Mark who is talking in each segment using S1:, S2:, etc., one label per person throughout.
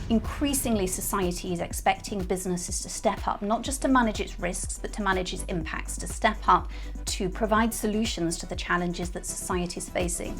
S1: Increasingly, society is expecting businesses to step up, not just to manage its risks, but to manage its impacts, to step up, to provide solutions to the challenges that society is facing.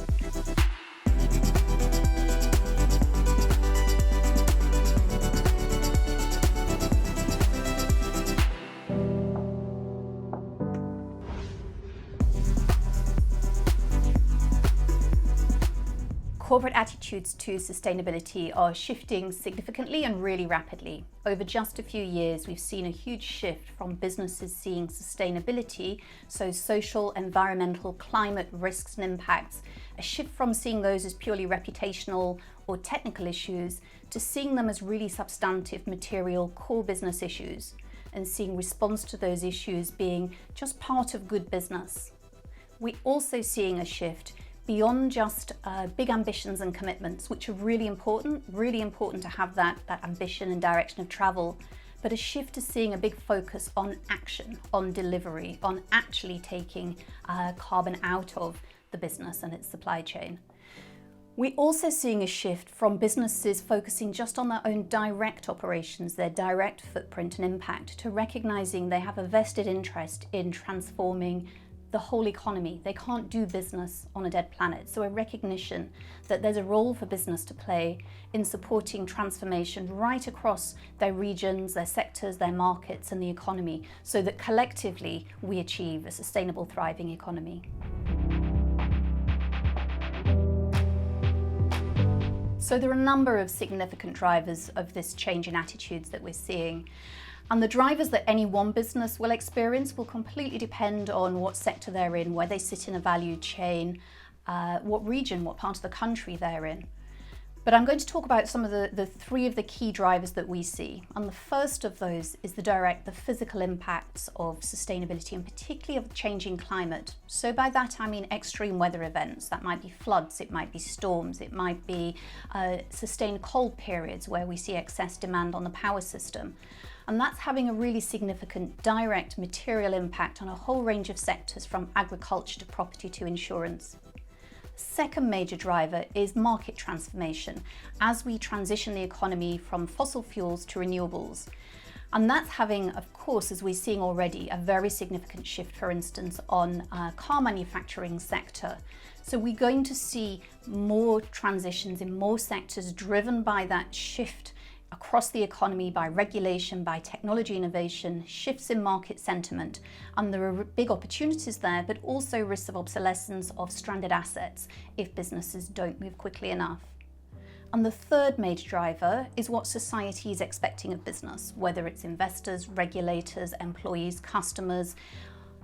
S1: Corporate attitudes to sustainability are shifting significantly and really rapidly. Over just a few years, we've seen a huge shift from businesses seeing sustainability, so social, environmental, climate risks and impacts, a shift from seeing those as purely reputational or technical issues to seeing them as really substantive, material, core business issues, and seeing response to those issues being just part of good business. We're also seeing a shift beyond just big ambitions and commitments, which are really important to have that ambition and direction of travel, but a shift to seeing a big focus on action, on delivery, on actually taking carbon out of the business and its supply chain. We're also seeing a shift from businesses focusing just on their own direct operations, their direct footprint and impact, to recognizing they have a vested interest in transforming the whole economy. They can't do business on a dead planet. So a recognition that there's a role for business to play in supporting transformation right across their regions, their sectors, their markets and the economy, so that collectively we achieve a sustainable, thriving economy. So there are a number of significant drivers of this change in attitudes that we're seeing. And the drivers that any one business will experience will completely depend on what sector they're in, where they sit in a value chain, what region, what part of the country they're in. But I'm going to talk about some of the three of the key drivers that we see. And the first of those is the physical impacts of sustainability, and particularly of the changing climate. So by that I mean extreme weather events. That might be floods, it might be storms, it might be sustained cold periods where we see excess demand on the power system. And that's having a really significant direct material impact on a whole range of sectors, from agriculture to property to insurance. Second major driver is market transformation as we transition the economy from fossil fuels to renewables. And that's having, of course, as we're seeing already, a very significant shift, for instance, on car manufacturing sector. So we're going to see more transitions in more sectors driven by that shift across the economy, by regulation, by technology innovation, shifts in market sentiment. And there are big opportunities there, but also risks of obsolescence of stranded assets if businesses don't move quickly enough. And the third major driver is what society is expecting of business, whether it's investors, regulators, employees, customers.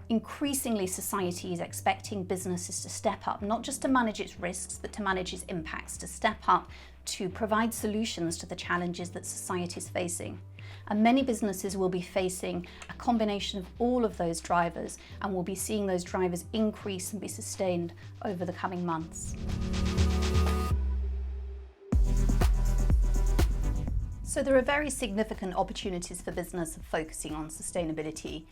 S1: Increasingly, society is expecting businesses to step up, not just to manage its risks, but to manage its impacts, to step up, to provide solutions to the challenges that society is facing. And many businesses will be facing a combination of all of those drivers, and we'll be seeing those drivers increase and be sustained over the coming months. So there are very significant opportunities for business focusing on sustainability.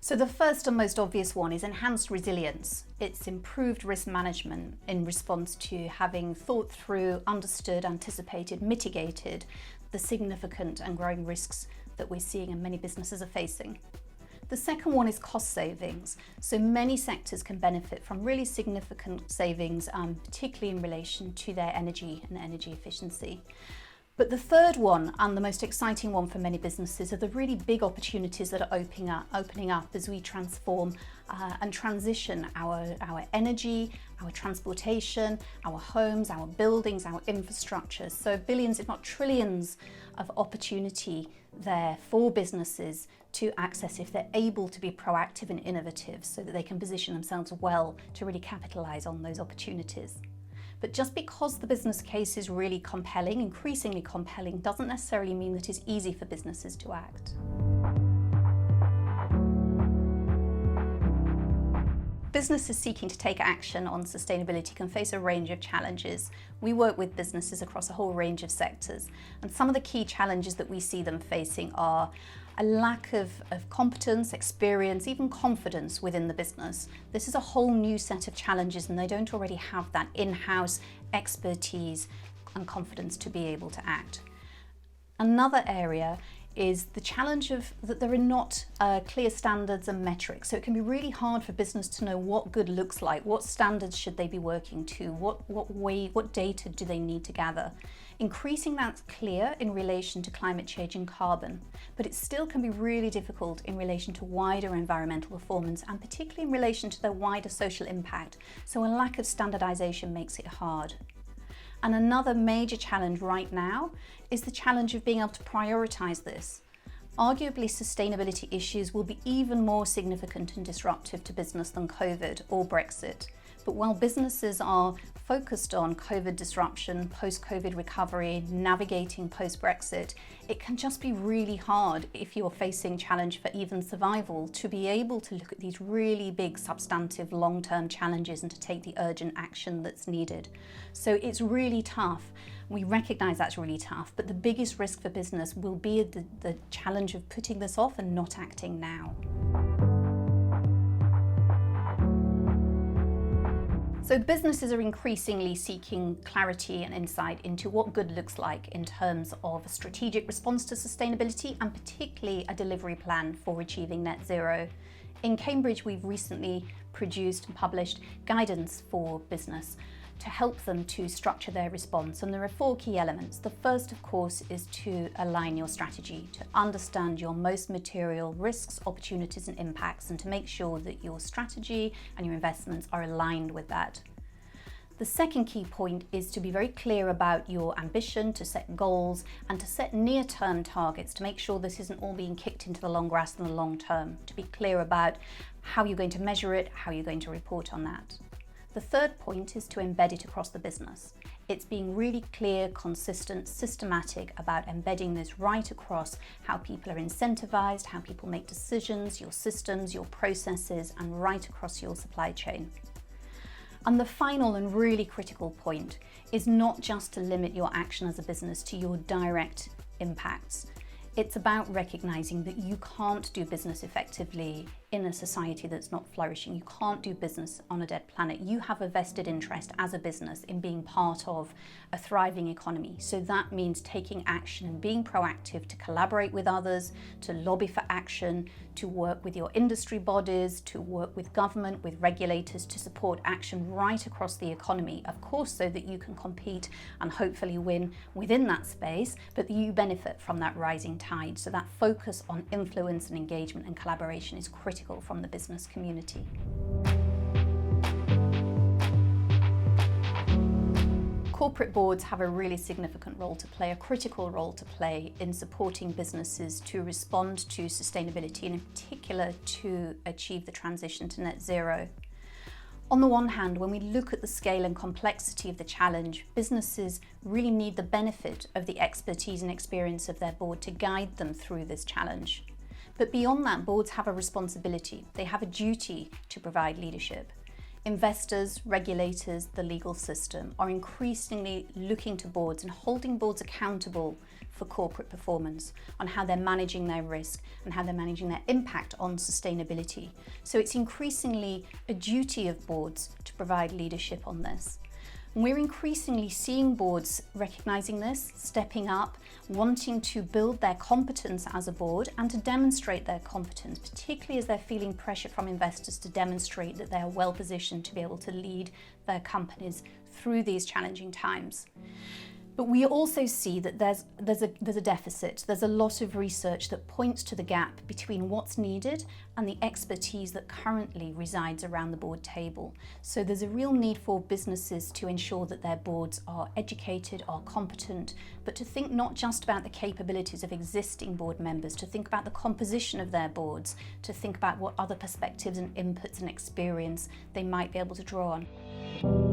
S1: So the first and most obvious one is enhanced resilience. It's improved risk management in response to having thought through, understood, anticipated, mitigated the significant and growing risks that we're seeing and many businesses are facing. The second one is cost savings. So many sectors can benefit from really significant savings, particularly in relation to their energy and energy efficiency. But the third one, and the most exciting one for many businesses, are the really big opportunities that are opening up as we transform and transition our energy, our transportation, our homes, our buildings, our infrastructure. So billions, if not trillions, of opportunity there for businesses to access if they're able to be proactive and innovative, so that they can position themselves well to really capitalize on those opportunities. But just because the business case is really compelling, increasingly compelling, doesn't necessarily mean that it's easy for businesses to act. Businesses seeking to take action on sustainability can face a range of challenges. We work with businesses across a whole range of sectors, and some of the key challenges that we see them facing are a lack of competence, experience, even confidence within the business. This is a whole new set of challenges, and they don't already have that in-house expertise and confidence to be able to act. Another area is the challenge of that there are not clear standards and metrics. So it can be really hard for business to know what good looks like, what standards should they be working to, what data do they need to gather. Increasing that's clear in relation to climate change and carbon, but it still can be really difficult in relation to wider environmental performance and particularly in relation to their wider social impact. So a lack of standardization makes it hard. And another major challenge right now is the challenge of being able to prioritize this. Arguably, sustainability issues will be even more significant and disruptive to business than COVID or Brexit. But while businesses are focused on COVID disruption, post-COVID recovery, navigating post-Brexit, it can just be really hard if you're facing challenge for even survival to be able to look at these really big, substantive, long-term challenges and to take the urgent action that's needed. So it's really tough. We recognise that's really tough, but the biggest risk for business will be the challenge of putting this off and not acting now. So businesses are increasingly seeking clarity and insight into what good looks like in terms of a strategic response to sustainability and particularly a delivery plan for achieving net zero. In Cambridge, we've recently produced and published guidance for business to help them to structure their response. And there are 4 key elements. The first, of course, is to align your strategy, to understand your most material risks, opportunities and impacts, and to make sure that your strategy and your investments are aligned with that. The second key point is to be very clear about your ambition, to set goals and to set near-term targets to make sure this isn't all being kicked into the long grass in the long term, to be clear about how you're going to measure it, how you're going to report on that. The third point is to embed it across the business. It's being really clear, consistent, systematic about embedding this right across how people are incentivized, how people make decisions, your systems, your processes, and right across your supply chain. And the final and really critical point is not just to limit your action as a business to your direct impacts. It's about recognizing that you can't do business effectively in a society that's not flourishing. You can't do business on a dead planet. You have a vested interest as a business in being part of a thriving economy. So that means taking action and being proactive to collaborate with others, to lobby for action, to work with your industry bodies, to work with government, with regulators, to support action right across the economy, of course, so that you can compete and hopefully win within that space, but that you benefit from that rising tide. So that focus on influence and engagement and collaboration is critical from the business community. Corporate boards have a really significant role to play, a critical role to play in supporting businesses to respond to sustainability and in particular to achieve the transition to net zero. On the one hand, when we look at the scale and complexity of the challenge, businesses really need the benefit of the expertise and experience of their board to guide them through this challenge. But beyond that, boards have a responsibility. They have a duty to provide leadership. Investors, regulators, the legal system are increasingly looking to boards and holding boards accountable for corporate performance, on how they're managing their risk and how they're managing their impact on sustainability. So it's increasingly a duty of boards to provide leadership on this. And we're increasingly seeing boards recognizing this, stepping up, wanting to build their competence as a board and to demonstrate their competence, particularly as they're feeling pressure from investors to demonstrate that they are well positioned to be able to lead their companies through these challenging times. But we also see that there's a deficit. There's a lot of research that points to the gap between what's needed and the expertise that currently resides around the board table. So there's a real need for businesses to ensure that their boards are educated, are competent, but to think not just about the capabilities of existing board members, to think about the composition of their boards, to think about what other perspectives and inputs and experience they might be able to draw on.